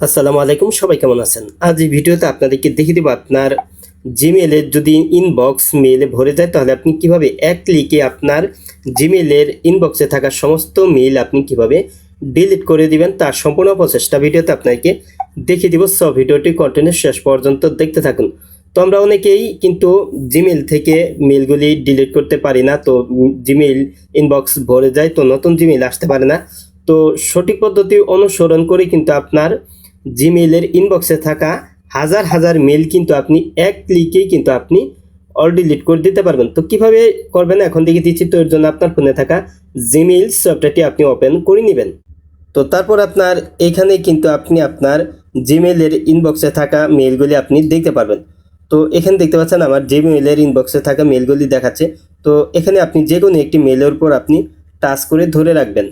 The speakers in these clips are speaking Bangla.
আসসালামু আলাইকুম, সবাই কেমন আছেন? আজ এই ভিডিওতে আপনাদেরকে দেখিয়ে দেব আপনার জিমেইলের যদি ইনবক্স মেইলে ভরে যায় তাহলে আপনি কিভাবে এক ক্লিকে আপনার জিমেইলের ইনবক্সে থাকা সমস্ত মেইল আপনি কিভাবে ডিলিট করে দিবেন তার সম্পূর্ণ প্রচেষ্টা ভিডিওতে আপনাকে দেখিয়ে দিব। সব ভিডিওটি কন্টিনিউ শেষ পর্যন্ত দেখতে থাকুন। তো আমরা অনেকেই কিন্তু জিমেইল থেকে মেইলগুলি ডিলিট করতে পারি না, তো জিমেইল ইনবক্স ভরে যায়, তো নতুন জিমেইল আসতে পারে না। তো সঠিক পদ্ধতি অনুসরণ করে কিন্তু আপনার জিমেইলের ইনবক্সে থাকা হাজার হাজার মেইল কিন্তু আপনি এক ক্লিকেই কিন্তু আপনি অল ডিলিট করে দিতে পারবেন। তো কিভাবে করবেন এখন দেখে দিচ্ছি। তো এর জন্য আপনার ফোনে থাকা জিমেইল সফটওয়্যারটি আপনি ওপেন করে নেবেন। তো তারপর আপনার এখানে কিন্তু আপনি আপনার জিমেইলের ইনবক্সে থাকা মেইলগুলি আপনি দেখতে পারবেন। তো এখানে দেখতে পাচ্ছেন আমার জিমেইলের ইনবক্সে থাকা মেইলগুলি দেখাচ্ছে। তো এখানে আপনি যে কোনো একটি মেইলের উপর আপনি টাচ করে ধরে রাখবেন।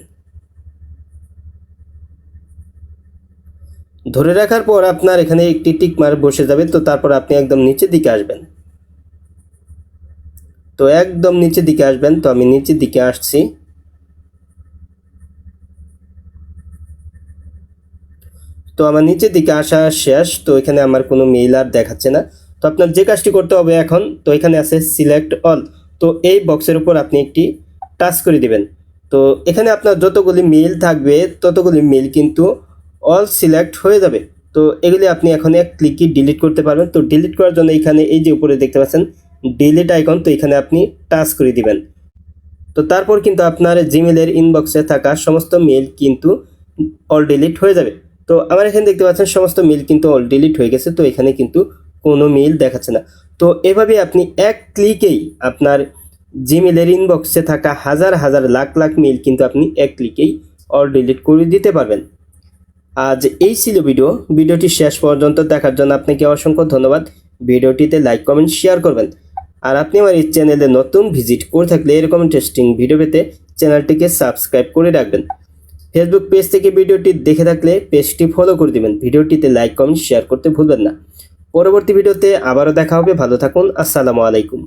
ধরে রাখার পর আপনার এখানে একটি টিক মার্ক বসে যাবে। তো তারপর আপনি একদম নিচের দিকে আসবেন। তো একদম নিচের দিকে আসবেন। তো আমি নিচের দিকে আসছি। তো আমার নিচের দিকে আসা শেষ। তো এখানে আমার কোনো মেইল আর দেখাচ্ছে না। তো আপনার যে কাজটি করতে হবে এখন, তো এখানে আছে সিলেক্ট অল। তো এই বক্সের উপর আপনি একটি টাচ করে দিবেন। তো এখানে আপনার যতগুলি মেইল থাকবে ততগুলি মেইল কিন্তু অল সিলেক্ট হয়ে যাবে। তো এগুলি আপনি এখন এক ক্লিকে ডিলিট করতে পারবেন। তো ডিলিট করার জন্য এখানে এই যে উপরে দেখতে পাচ্ছেন ডিলিট আইকন, তো এখানে আপনি টাচ করে দিবেন। তো তারপর কিন্তু আপনার জিমেইলের ইনবক্সে থাকা সমস্ত মেইল কিন্তু অল ডিলিট হয়ে যাবে। তো আমার এখানে দেখতে পাচ্ছেন সমস্ত মেইল কিন্তু অল ডিলিট হয়ে গেছে। তো এখানে কিন্তু কোনো মেইল দেখাচ্ছে না। তো এভাবে আপনি এক ক্লিকেই আপনার জিমেইলের ইনবক্সে থাকা হাজার হাজার লাখ লাখ মেইল কিন্তু আপনি এক ক্লিকেই অল ডিলিট করে দিতে পারবেন। আজ এই ছিল ভিডিওটি শেষ পর্যন্ত দেখার জন্য আপনাকে অসংখ্য ধন্যবাদ। ভিডিওটিতে লাইক কমেন্ট শেয়ার করবেন। আর আপনি আমার এই চ্যানেলে নতুন ভিজিট করে থাকলে এরকম ইন্টারেস্টিং ভিডিও পেতে চ্যানেলটিকে সাবস্ক্রাইব করে রাখবেন। ফেসবুক পেজ থেকে ভিডিওটি দেখে থাকলে পেজটি ফলো করে দিবেন। ভিডিওটিতে লাইক কমেন্ট শেয়ার করতে ভুলবেন না। পরবর্তী ভিডিওতে আবারও দেখা হবে। ভালো থাকুন। আসসালামু আলাইকুম।